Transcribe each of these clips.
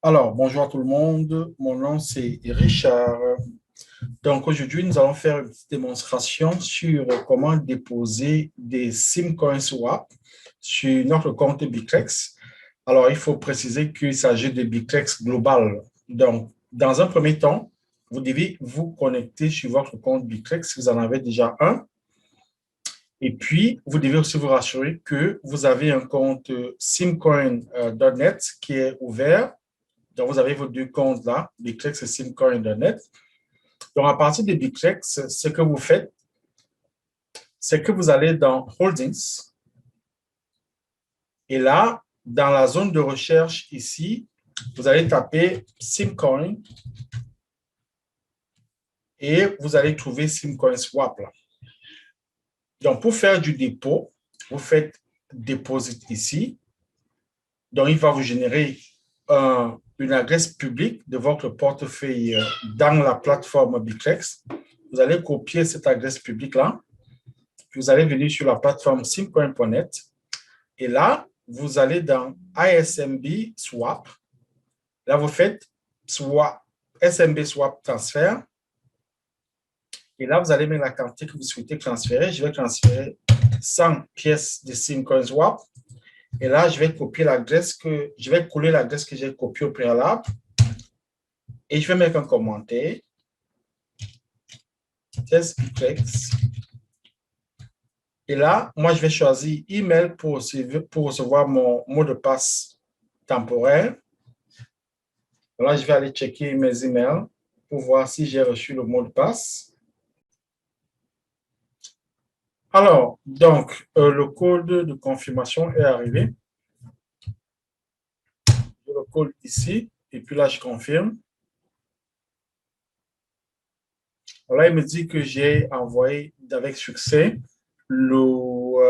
Alors, bonjour à tout le monde. Mon nom, c'est Richard. Donc, aujourd'hui, nous allons faire une petite démonstration sur comment déposer des SimCoin Swap sur notre compte Biclex. Alors, il faut préciser qu'il s'agit de Biclex Global. Donc, dans un premier temps, vous devez vous connecter sur votre compte Biclex si vous en avez déjà un. Et puis, vous devez aussi vous rassurer que vous avez un compte simcoin.net qui est ouvert. Donc, vous avez vos deux comptes là, Biclex et simcoin.net. Donc, à partir de Biclex, ce que vous faites, c'est que vous allez dans Holdings. Et là, dans la zone de recherche ici, vous allez taper Simcoin et vous allez trouver Simcoin Swap là. Donc, pour faire du dépôt, vous faites Deposit ici. Donc, il va vous générer une adresse publique de votre portefeuille dans la plateforme Biclex. Vous allez copier cette adresse publique-là. Vous allez venir sur la plateforme simcoin.net. Et là, vous allez dans ISMB Swap. Là, vous faites Swap, SMB Swap Transfert. Et là, vous allez mettre la quantité que vous souhaitez transférer. Je vais transférer 100 pièces de Simcoin Swap. Et là, je vais copier l'adresse je vais coller l'adresse que j'ai copiée au préalable. Et je vais mettre un commentaire. Test Biclex. Et là, moi, je vais choisir email pour recevoir mon mot de passe temporaire. Là, je vais aller checker mes emails pour voir si j'ai reçu le mot de passe. Alors, donc, le code de confirmation est arrivé. Je le colle ici, et puis là, je confirme. Là, il me dit que j'ai envoyé avec succès mon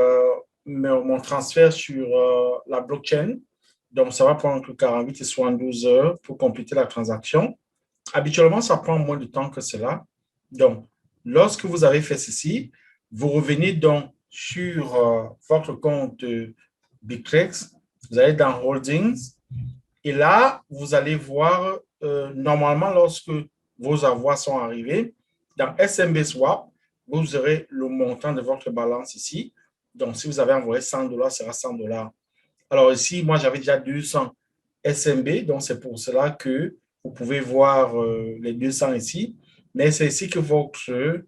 transfert sur la blockchain. Donc, ça va prendre entre 48 et 72 heures pour compléter la transaction. Habituellement, ça prend moins de temps que cela. Donc, lorsque vous avez fait ceci, vous revenez donc sur votre compte Biclex, vous allez dans Holdings, et là, vous allez voir, normalement, lorsque vos avoirs sont arrivés, dans SMB Swap, vous aurez le montant de votre balance ici. Donc, si vous avez envoyé 100 dollars, ce sera 100 dollars. Alors ici, moi, j'avais déjà 200 SMB, donc c'est pour cela que vous pouvez voir les 200 ici, mais c'est ici que votre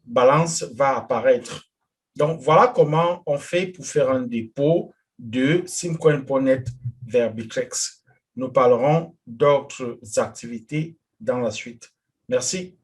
balance va apparaître. Donc, voilà comment on fait pour faire un dépôt de simcoin.net vers Biclex. Nous parlerons d'autres activités dans la suite. Merci.